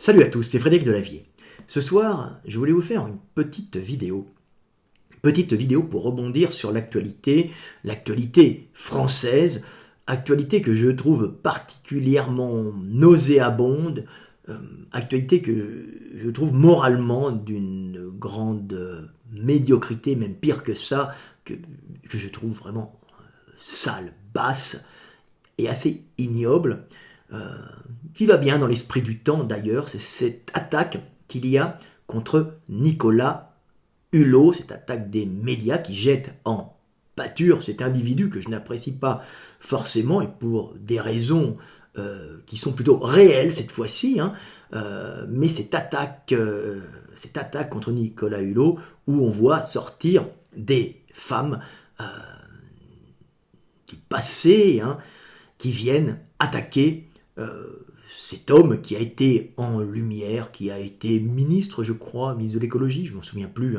Salut à tous, c'est Frédéric Delavier. Ce soir, je voulais vous faire une petite vidéo. Petite vidéo pour rebondir sur l'actualité française, actualité que je trouve particulièrement nauséabonde, actualité que je trouve moralement d'une grande médiocrité, même pire que ça, que je trouve vraiment sale, basse et assez ignoble. Qui va bien dans l'esprit du temps d'ailleurs, c'est cette attaque qu'il y a contre Nicolas Hulot, cette attaque des médias qui jette en pâture cet individu que je n'apprécie pas forcément et pour des raisons qui sont plutôt réelles cette fois-ci, mais cette attaque contre Nicolas Hulot où on voit sortir des femmes du passé qui viennent attaquer cet homme qui a été en lumière, qui a été ministre, je crois, ministre de l'écologie, je ne m'en souviens plus,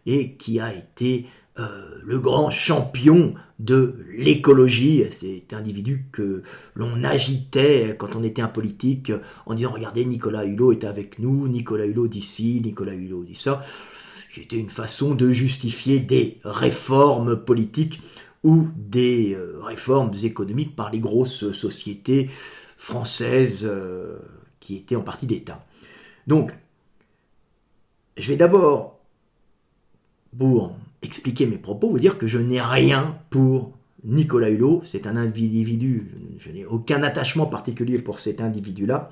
et qui a été le grand champion de l'écologie. Cet individu que l'on agitait quand on était un politique en disant « Regardez, Nicolas Hulot est avec nous, Nicolas Hulot dit ci, Nicolas Hulot dit ça ». C'était une façon de justifier des réformes politiques ou des réformes économiques par les grosses sociétés françaises qui étaient en partie d'État. Donc, je vais d'abord, pour expliquer mes propos, vous dire que je n'ai rien pour Nicolas Hulot. C'est un individu, je n'ai aucun attachement particulier pour cet individu-là,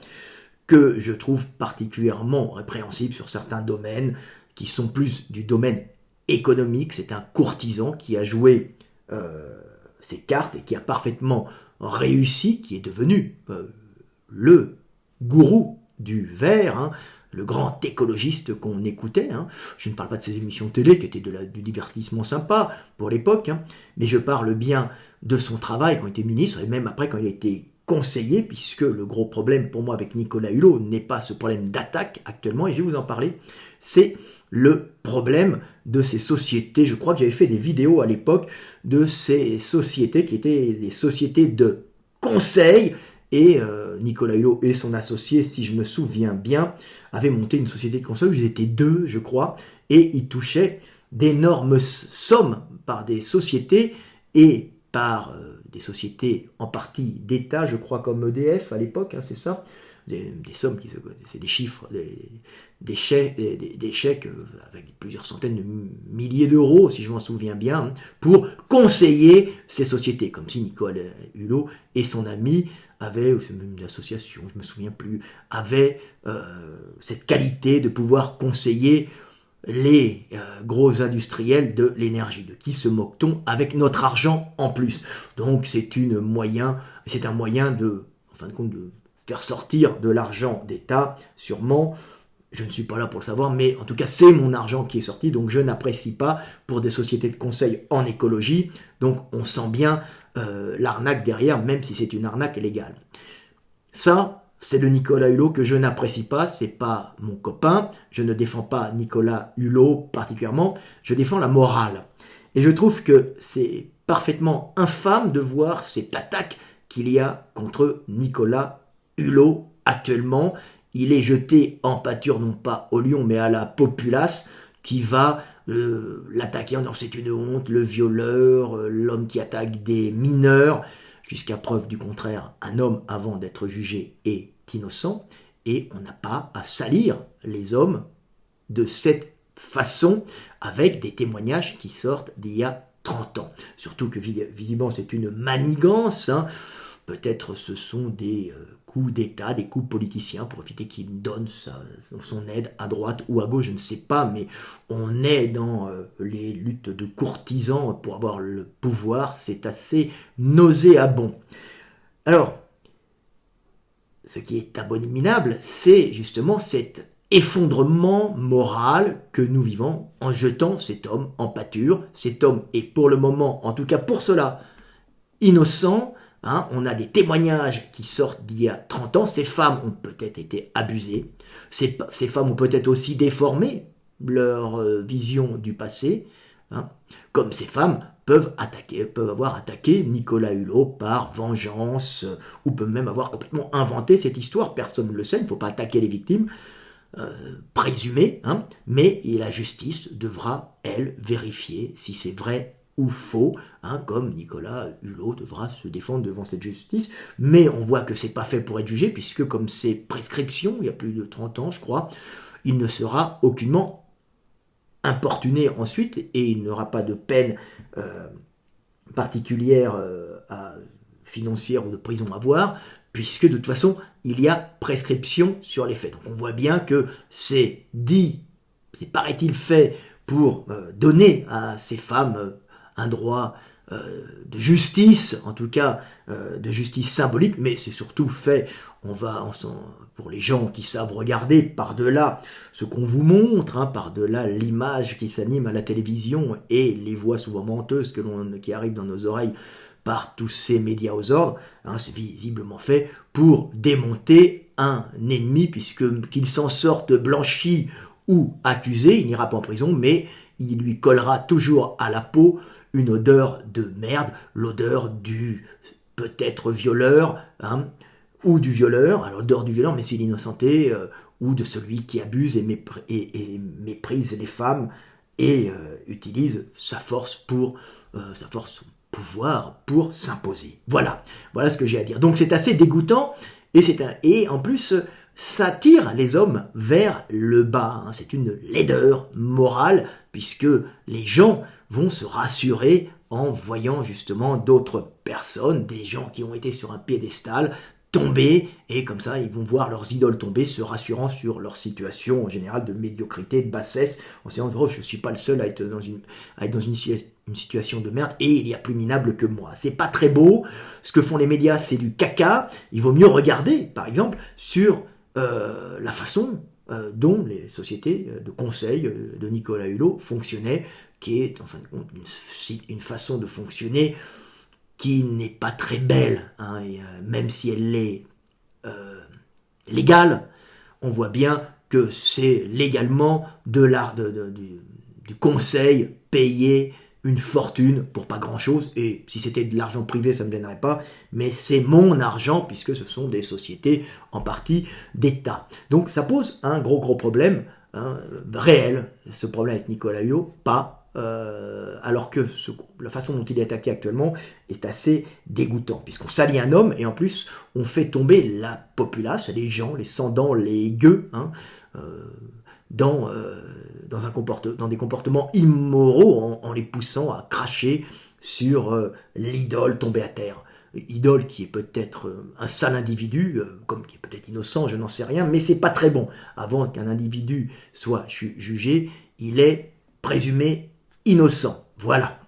que je trouve particulièrement répréhensible sur certains domaines qui sont plus du domaine économique. C'est un courtisan qui a joué ses cartes et qui a parfaitement réussi, qui est devenu le gourou du verre, le grand écologiste qu'on écoutait. Je ne parle pas de ses émissions télé qui étaient du divertissement sympa pour l'époque, mais je parle bien de son travail quand il était ministre et même après quand il a été conseiller, puisque le gros problème pour moi avec Nicolas Hulot n'est pas ce problème d'attaque actuellement, et je vais vous en parler, c'est le problème de ces sociétés. Je crois que j'avais fait des vidéos à l'époque de ces sociétés qui étaient des sociétés de conseil, et Nicolas Hulot et son associé, si je me souviens bien, avaient monté une société de conseil où ils étaient deux, je crois, et ils touchaient d'énormes sommes par des sociétés et par des sociétés en partie d'État, je crois comme EDF à l'époque, c'est ça, des sommes, c'est des chiffres, des chèques avec plusieurs centaines de milliers d'euros, si je m'en souviens bien, pour conseiller ces sociétés, comme si Nicolas Hulot et son ami avaient, ou c'est même une association, je ne me souviens plus, avaient cette qualité de pouvoir conseiller les gros industriels de l'énergie. De qui se moque-t-on avec notre argent en plus? Donc c'est un moyen de, en fin de compte, de faire sortir de l'argent d'État, sûrement. Je ne suis pas là pour le savoir, mais en tout cas c'est mon argent qui est sorti, donc je n'apprécie pas pour des sociétés de conseil en écologie. Donc on sent bien l'arnaque derrière, même si c'est une arnaque légale. Ça, c'est le Nicolas Hulot que je n'apprécie pas, c'est pas mon copain, je ne défends pas Nicolas Hulot particulièrement, je défends la morale. Et je trouve que c'est parfaitement infâme de voir cette attaque qu'il y a contre Nicolas Hulot actuellement. Il est jeté en pâture non pas au lion mais à la populace qui va l'attaquer en disant c'est une honte, le violeur, l'homme qui attaque des mineurs. Jusqu'à preuve du contraire, un homme, avant d'être jugé, est innocent, et on n'a pas à salir les hommes de cette façon, avec des témoignages qui sortent d'il y a 30 ans. Surtout que, visiblement, c'est une manigance, Peut-être ce sont des coups d'État, des coups politiciens pour éviter qu'il donne son aide à droite ou à gauche, je ne sais pas, mais on est dans les luttes de courtisans pour avoir le pouvoir, c'est assez nauséabond. Alors, ce qui est abominable, c'est justement cet effondrement moral que nous vivons en jetant cet homme en pâture. Cet homme est pour le moment, en tout cas pour cela, innocent. On a des témoignages qui sortent d'il y a 30 ans. Ces femmes ont peut-être été abusées. Ces femmes ont peut-être aussi déformé leur vision du passé. hein, comme ces femmes peuvent avoir attaqué Nicolas Hulot par vengeance, ou peuvent même avoir complètement inventé cette histoire, personne ne le sait, il ne faut pas attaquer les victimes, présumées, hein, mais la justice devra, elle, vérifier si c'est vrai ou faux, hein, comme Nicolas Hulot devra se défendre devant cette justice, mais on voit que c'est pas fait pour être jugé, puisque comme c'est prescription, il y a plus de 30 ans je crois, il ne sera aucunement importuné ensuite, et il n'aura pas de peine particulière financière ou de prison à voir, puisque de toute façon, il y a prescription sur les faits. Donc on voit bien que c'est dit, c'est paraît-il fait pour donner à ces femmes un droit de justice, en tout cas de justice symbolique, mais c'est surtout fait, pour les gens qui savent regarder par-delà ce qu'on vous montre, hein, par-delà l'image qui s'anime à la télévision et les voix souvent menteuses qui arrivent dans nos oreilles par tous ces médias aux ordres, hein, c'est visiblement fait pour démonter un ennemi, puisque qu'il s'en sorte blanchi ou accusé, il n'ira pas en prison, mais il lui collera toujours à la peau une odeur de merde, l'odeur du peut-être violeur, hein, ou du violeur, alors l'odeur du violeur, mais c'est l'innocenté, ou de celui qui abuse et méprise les femmes et utilise sa force son pouvoir pour s'imposer. Voilà ce que j'ai à dire. Donc c'est assez dégoûtant, et en plus ça tire les hommes vers le bas, hein. C'est une laideur morale, puisque les gens vont se rassurer en voyant justement d'autres personnes, des gens qui ont été sur un piédestal, tomber, et comme ça ils vont voir leurs idoles tomber, se rassurant sur leur situation en général de médiocrité, de bassesse, en se disant oh, je ne suis pas le seul à être dans une situation de merde, et il y a plus minable que moi. C'est pas très beau, ce que font les médias c'est du caca, il vaut mieux regarder par exemple sur la façon dont les sociétés de conseil de Nicolas Hulot fonctionnaient, qui est en fin de compte une façon de fonctionner qui n'est pas très belle, hein, et, même si elle est légale, on voit bien que c'est légalement de l'art du conseil payé une fortune pour pas grand chose, et si c'était de l'argent privé ça ne me gênerait pas, mais c'est mon argent puisque ce sont des sociétés en partie d'État. Donc ça pose un gros problème, hein, réel, ce problème avec Nicolas Hulot, pas alors que la façon dont il est attaqué actuellement est assez dégoûtant, puisqu'on salit un homme et en plus on fait tomber la populace, les gens, les sans-dents, les gueux, hein, dans des comportements immoraux en les poussant à cracher sur l'idole tombée à terre. Idole qui est peut-être un sale individu, comme qui est peut-être innocent, je n'en sais rien, mais c'est pas très bon. Avant qu'un individu soit jugé, il est présumé innocent. Voilà.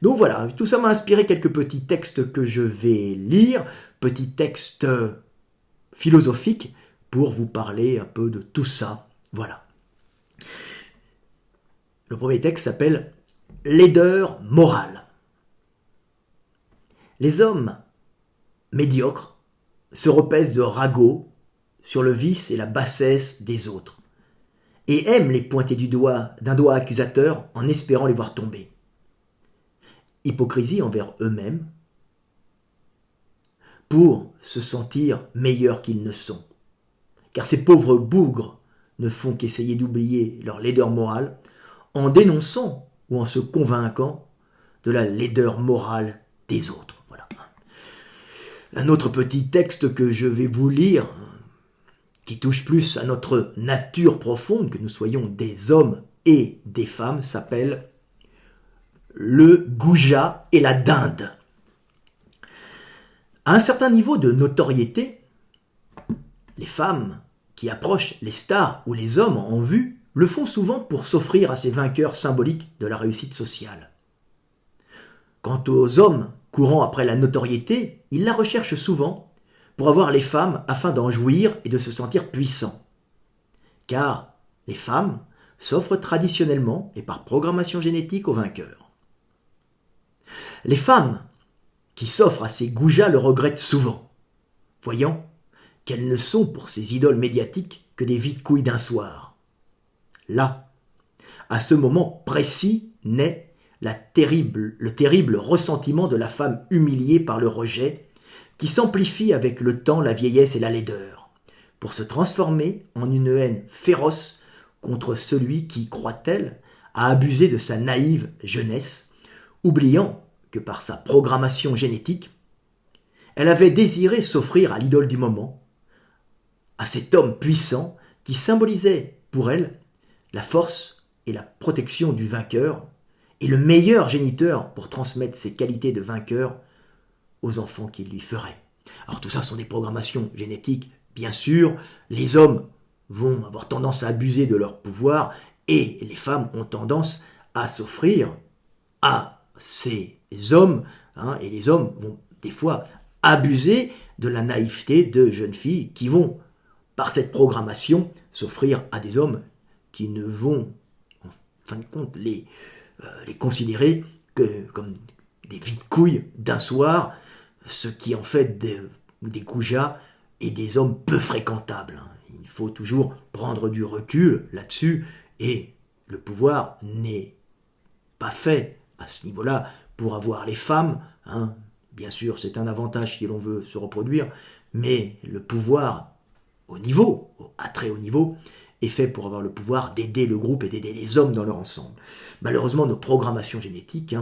Donc voilà, tout ça m'a inspiré quelques petits textes que je vais lire, petits textes philosophiques pour vous parler un peu de tout ça. Voilà. Le premier texte s'appelle « Laideur morale ». Les hommes médiocres se repaissent de ragots sur le vice et la bassesse des autres, et aiment les pointer d'un doigt accusateur en espérant les voir tomber. Hypocrisie envers eux-mêmes pour se sentir meilleurs qu'ils ne sont. Car ces pauvres bougres ne font qu'essayer d'oublier leur laideur morale en dénonçant ou en se convainquant de la laideur morale des autres. Voilà. Un autre petit texte que je vais vous lire, qui touche plus à notre nature profonde, que nous soyons des hommes et des femmes, s'appelle « Le goujat et la dinde ». À un certain niveau de notoriété, les femmes qui approchent les stars ou les hommes en vue le font souvent pour s'offrir à ces vainqueurs symboliques de la réussite sociale. Quant aux hommes courant après la notoriété, ils la recherchent souvent pour avoir les femmes afin d'en jouir et de se sentir puissants. Car les femmes s'offrent traditionnellement et par programmation génétique aux vainqueurs. Les femmes qui s'offrent à ces goujats le regrettent souvent, voyant qu'elles ne sont pour ces idoles médiatiques que des vides couilles d'un soir. Là, à ce moment précis, naît le terrible ressentiment de la femme humiliée par le rejet, qui s'amplifie avec le temps, la vieillesse et la laideur, pour se transformer en une haine féroce contre celui qui, croit-elle, a abusé de sa naïve jeunesse, oubliant que par sa programmation génétique, elle avait désiré s'offrir à l'idole du moment, à cet homme puissant qui symbolisait pour elle la force et la protection du vainqueur, et le meilleur géniteur pour transmettre ses qualités de vainqueur aux enfants qu'il lui ferait. Alors tout ça sont des programmations génétiques, bien sûr. Les hommes vont avoir tendance à abuser de leur pouvoir et les femmes ont tendance à s'offrir à ces hommes, et les hommes vont des fois abuser de la naïveté de jeunes filles qui vont, par cette programmation, s'offrir à des hommes qui ne vont, en fin de compte, les considérer que comme des vides couilles d'un soir, ce qui en fait des goujats et des hommes peu fréquentables. Il faut toujours prendre du recul là-dessus, et le pouvoir n'est pas fait à ce niveau-là pour avoir les femmes. Bien sûr, c'est un avantage si l'on veut se reproduire, mais le pouvoir à très haut niveau, est fait pour avoir le pouvoir d'aider le groupe et d'aider les hommes dans leur ensemble. Malheureusement, nos programmations génétiques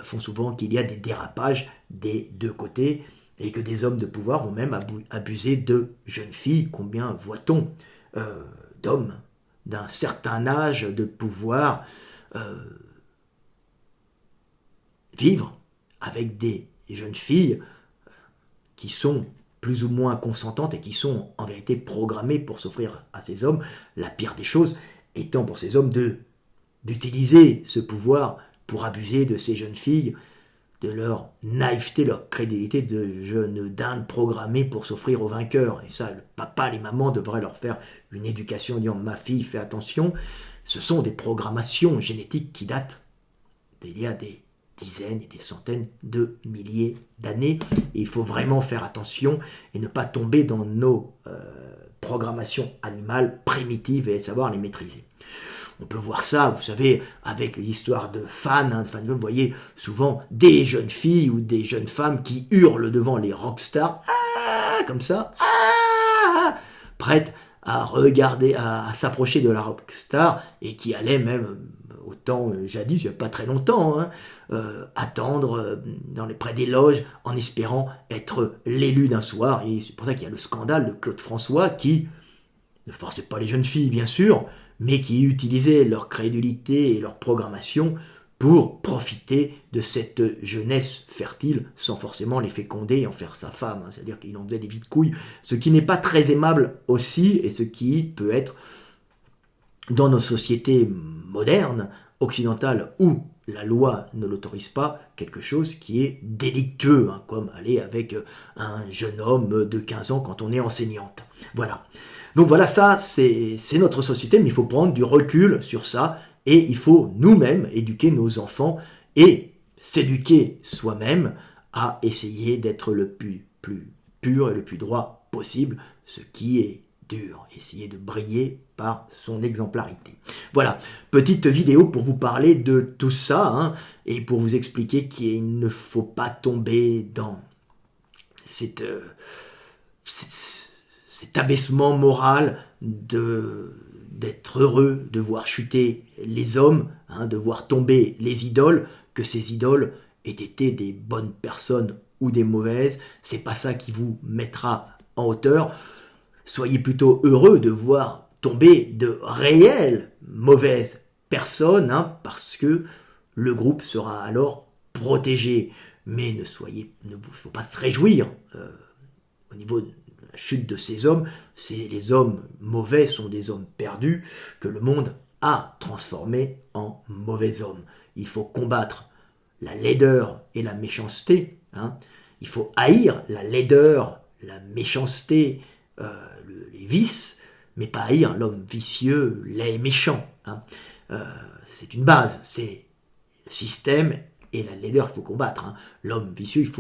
font souvent qu'il y a des dérapages des deux côtés, et que des hommes de pouvoir vont même abuser de jeunes filles. Combien voit-on d'hommes d'un certain âge de pouvoir vivre avec des jeunes filles qui sont plus ou moins consentantes et qui sont en vérité programmées pour s'offrir à ces hommes, la pire des choses étant pour ces hommes d'utiliser ce pouvoir pour abuser de ces jeunes filles, de leur naïveté, leur crédulité de jeunes dindes programmées pour s'offrir aux vainqueurs. Et ça, le papa, les mamans devraient leur faire une éducation en disant « ma fille, fais attention ». Ce sont des programmations génétiques qui datent d'il y a des dizaines et des centaines de milliers d'années. Et il faut vraiment faire attention et ne pas tomber dans nos programmations animales primitives et savoir les maîtriser. On peut voir ça, vous savez, avec l'histoire de fans. Vous voyez souvent des jeunes filles ou des jeunes femmes qui hurlent devant les rockstars, comme ça, prêtes à regarder, à s'approcher de la rockstar, et qui allaient même, autant jadis, il n'y a pas très longtemps, attendre près des loges en espérant être l'élu d'un soir. Et c'est pour ça qu'il y a le scandale de Claude François qui ne forçait pas les jeunes filles, bien sûr, mais qui utilisaient leur crédulité et leur programmation pour profiter de cette jeunesse fertile sans forcément les féconder et en faire sa femme. C'est-à-dire qu'il en faisait des vides couilles, ce qui n'est pas très aimable aussi, et ce qui peut être, dans nos sociétés modernes, occidentales, où la loi ne l'autorise pas, quelque chose qui est délictueux, comme aller avec un jeune homme de 15 ans quand on est enseignante. Voilà. Donc voilà, ça, c'est notre société, mais il faut prendre du recul sur ça, et il faut nous-mêmes éduquer nos enfants et s'éduquer soi-même à essayer d'être le plus pur et le plus droit possible, ce qui est dur, essayer de briller par son exemplarité. Voilà, petite vidéo pour vous parler de tout ça, et pour vous expliquer qu'il ne faut pas tomber dans cet abaissement moral d'être heureux de voir chuter les hommes, de voir tomber les idoles, que ces idoles aient été des bonnes personnes ou des mauvaises. C'est pas ça qui vous mettra en hauteur. Soyez plutôt heureux de voir tomber de réelles mauvaises personnes, parce que le groupe sera alors protégé. Mais il ne faut pas se réjouir au niveau de la chute de ces hommes. Les hommes mauvais sont des hommes perdus que le monde a transformés en mauvais hommes. Il faut combattre la laideur et la méchanceté. Il faut haïr la laideur, la méchanceté, les vices, mais pas haïr l'homme vicieux, laid et méchant. C'est une base, c'est le système et la laideur qu'il faut combattre. L'homme vicieux,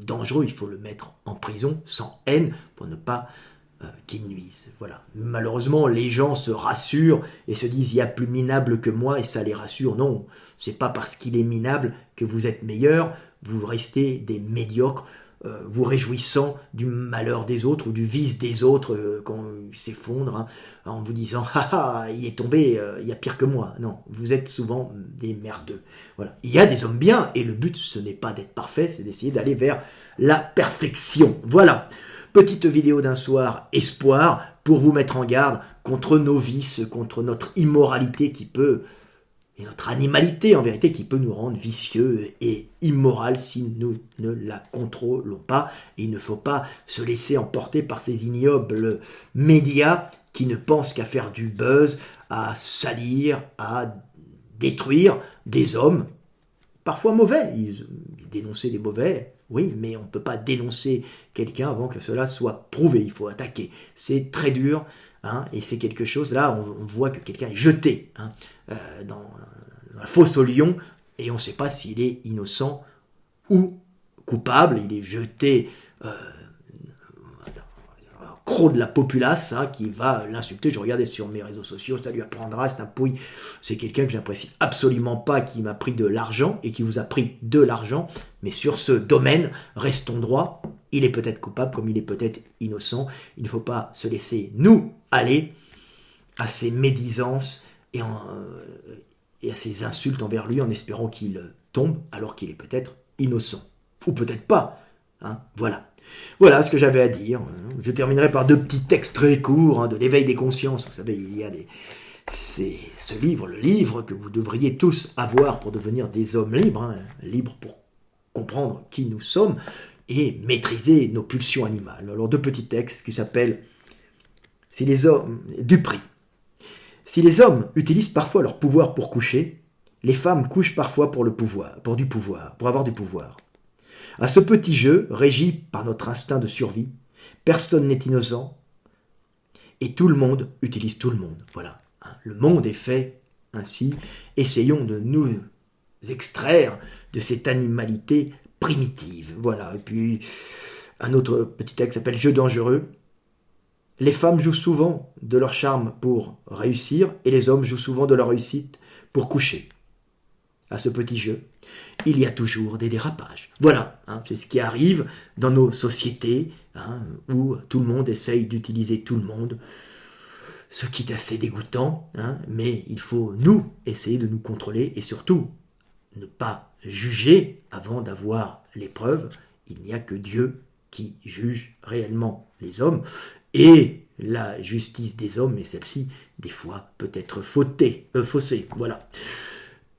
dangereux, il faut le mettre en prison sans haine pour ne pas qui nuisent. Voilà. Malheureusement, les gens se rassurent et se disent il y a plus minable que moi et ça les rassure. Non, c'est pas parce qu'il est minable que vous êtes meilleur, vous restez des médiocres, vous réjouissant du malheur des autres ou du vice des autres quand ils s'effondrent, hein, en vous disant ah ah il est tombé, il y a pire que moi. Non, vous êtes souvent des merdeux. Voilà. Il y a des hommes bien et le but ce n'est pas d'être parfait, c'est d'essayer d'aller vers la perfection. Voilà. Petite vidéo d'un soir espoir pour vous mettre en garde contre nos vices, contre notre immoralité qui peut, et notre animalité en vérité qui peut nous rendre vicieux et immoral si nous ne la contrôlons pas. Et il ne faut pas se laisser emporter par ces ignobles médias qui ne pensent qu'à faire du buzz, à salir, à détruire des hommes, parfois mauvais. Ils dénonçaient des mauvais, oui, mais on ne peut pas dénoncer quelqu'un avant que cela soit prouvé. Il faut attaquer. C'est très dur, hein, et c'est quelque chose, là, on voit que quelqu'un est jeté hein, dans la fosse au lion, et on ne sait pas s'il est innocent ou coupable. Il est jeté croc de la populace hein, qui va l'insulter. Je regardais sur mes réseaux sociaux, ça lui apprendra, c'est un pouille. C'est quelqu'un que j'apprécie absolument pas, qui m'a pris de l'argent et qui vous a pris de l'argent. Mais sur ce domaine, restons droits. Il est peut-être coupable comme il est peut-être innocent. Il ne faut pas se laisser, nous, aller à ces médisances et à ces insultes envers lui en espérant qu'il tombe alors qu'il est peut-être innocent. Ou peut-être pas. Hein, voilà. Voilà ce que j'avais à dire. Je terminerai par 2 petits textes très courts hein, de l'éveil des consciences. Vous savez, il y a c'est ce livre, le livre que vous devriez tous avoir pour devenir des hommes libres, hein, libres pour comprendre qui nous sommes et maîtriser nos pulsions animales. Alors 2 petits textes qui s'appellent Si les hommes du prix. Si les hommes utilisent parfois leur pouvoir pour coucher, les femmes couchent parfois pour avoir du pouvoir. À ce petit jeu, régi par notre instinct de survie, personne n'est innocent et tout le monde utilise tout le monde. Voilà, le monde est fait ainsi. Essayons de nous extraire de cette animalité primitive. Voilà, et puis un autre petit texte s'appelle Jeu dangereux. Les femmes jouent souvent de leur charme pour réussir et les hommes jouent souvent de leur réussite pour coucher. À ce petit jeu, il y a toujours des dérapages. Voilà, hein, c'est ce qui arrive dans nos sociétés, hein, où tout le monde essaye d'utiliser tout le monde, ce qui est assez dégoûtant, hein, mais il faut, nous, essayer de nous contrôler et surtout, ne pas juger avant d'avoir les preuves. Il n'y a que Dieu qui juge réellement les hommes, et la justice des hommes, et celle-ci, des fois, peut être faussée, voilà.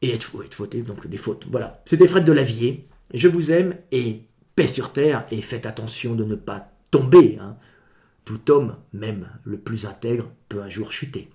Et être fauté, donc des fautes. Voilà. C'était Fred de Lavier. Je vous aime et paix sur terre. Et faites attention de ne pas tomber. Hein. Tout homme, même le plus intègre, peut un jour chuter.